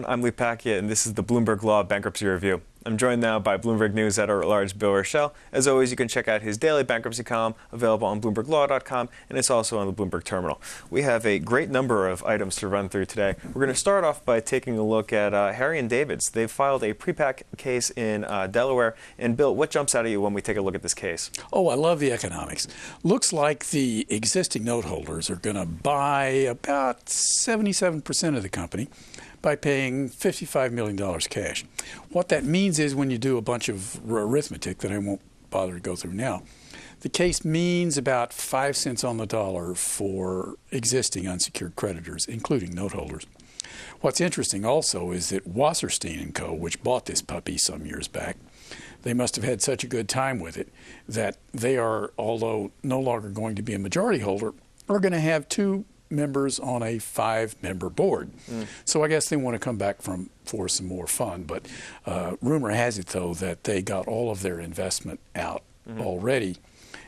everyone. I'm Lee Pacchia, and this is the Bloomberg Law Bankruptcy Review. I'm joined now by Bloomberg News editor-at-large Bill Rochelle. As always, you can check out his daily bankruptcy column, available on BloombergLaw.com, and it's also on the Bloomberg Terminal. We have a great number of items to run through today. We're going to start off by taking a look at Harry & David's. They've filed a pre-pack case in Delaware. And Bill, what jumps out at you when we take a look at this case? Oh, I love the economics. Looks like the existing note holders are going to buy about 77% of the company by paying $55 million cash. What that means is, when you do a bunch of arithmetic that I won't bother to go through now, the case means about 5 cents on the dollar for existing unsecured creditors, including note holders. What's interesting also is that Wasserstein & Co., which bought this puppy some years back, they must have had such a good time with it that they are, although no longer going to be a majority holder, are going to have 2 members on a 5-member board. So I guess they want to come back for some more fun. But rumor has it, though, that they got all of their investment out already,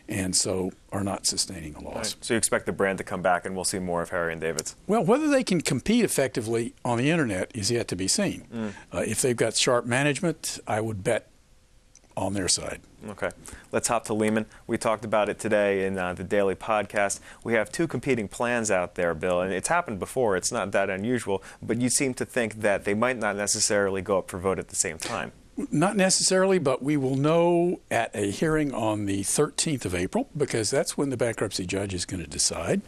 and so are not sustaining a loss. Right. So you expect the brand to come back, and we'll see more of Harry & David's? Well, whether they can compete effectively on the internet is yet to be seen. If they've got sharp management, I would bet on their side. Okay. Let's hop to Lehman. We talked about it today in the daily podcast. We have 2 competing plans out there, Bill, and it's happened before. It's not that unusual, but you seem to think that they might not necessarily go up for vote at the same time. Not necessarily, but we will know at a hearing on the 13th of April, because that's when the bankruptcy judge is going to decide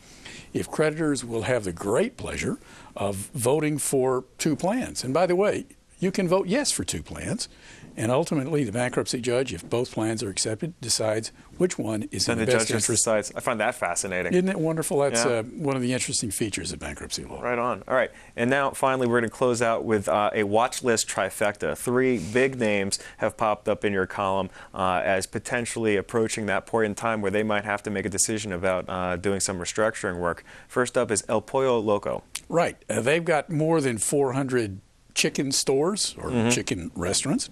if creditors will have the great pleasure of voting for 2 plans. And by the way, you can vote yes for 2 plans, and ultimately the bankruptcy judge, if both plans are accepted, decides which one is in the best interest. Decides. I find that fascinating. Isn't it wonderful? That's one of the interesting features of bankruptcy law. Right on. All right. And now, finally, we're going to close out with a watch list trifecta. 3 big names have popped up in your column as potentially approaching that point in time where they might have to make a decision about doing some restructuring work. First up is El Pollo Loco. Right. They've got more than 400 chicken stores or chicken restaurants.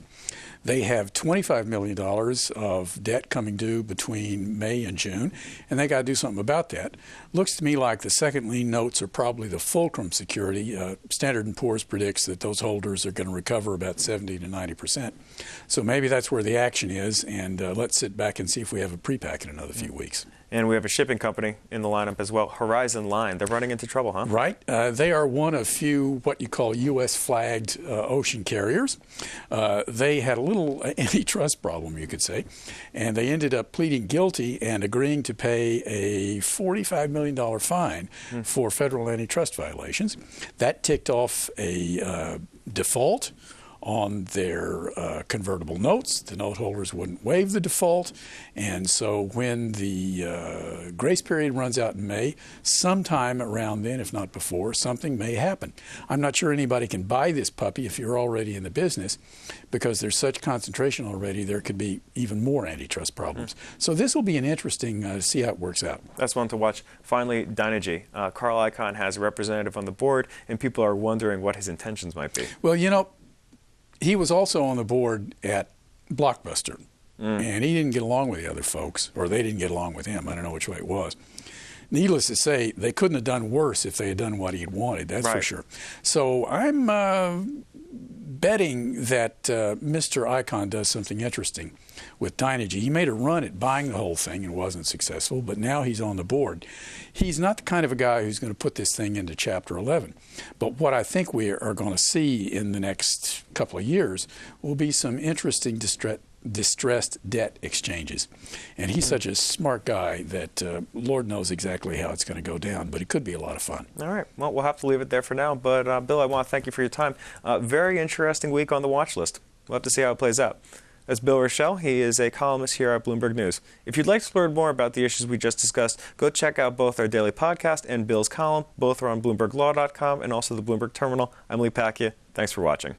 They have $25 million of debt coming due between May and June, and they got to do something about that. Looks to me like the second lien notes are probably the fulcrum security. Standard & Poor's predicts that those holders are going to recover about 70 to 90%. So maybe that's where the action is, and let's sit back and see if we have a pre-pack in another few weeks. And we have a shipping company in the lineup as well, Horizon Line. They're running into trouble, huh? Right. They are one of few what you call U.S.-flagged ocean carriers. They had a little antitrust problem, you could say, and they ended up pleading guilty and agreeing to pay a $45 million fine for federal antitrust violations. That ticked off a default on their convertible notes. The note holders wouldn't waive the default, and so when the grace period runs out in May, sometime around then, if not before, something may happen. I'm not sure anybody can buy this puppy if you're already in the business, because there's such concentration already, there could be even more antitrust problems. So this will be an interesting to see how it works out. That's one to watch. Finally, Dynegy. Carl Icahn has a representative on the board, and people are wondering what his intentions might be. Well, you know, he was also on the board at Blockbuster, and he didn't get along with the other folks, or they didn't get along with him. I don't know which way it was. Needless to say, they couldn't have done worse if they had done what he had wanted, that's for sure. So I'm betting that Mr. Icahn does something interesting with Dynegy. He made a run at buying the whole thing and wasn't successful, but now he's on the board. He's not the kind of a guy who's going to put this thing into Chapter 11. But what I think we are going to see in the next couple of years will be some interesting distressed debt exchanges. And he's such a smart guy that Lord knows exactly how it's going to go down, but it could be a lot of fun. All right. Well, we'll have to leave it there for now. But, Bill, I want to thank you for your time. Very interesting week on the watch list. We'll have to see how it plays out. That's Bill Rochelle. He is a columnist here at Bloomberg News. If you'd like to learn more about the issues we just discussed, go check out both our daily podcast and Bill's column. Both are on BloombergLaw.com and also the Bloomberg Terminal. I'm Lee Pacchia. Thanks for watching.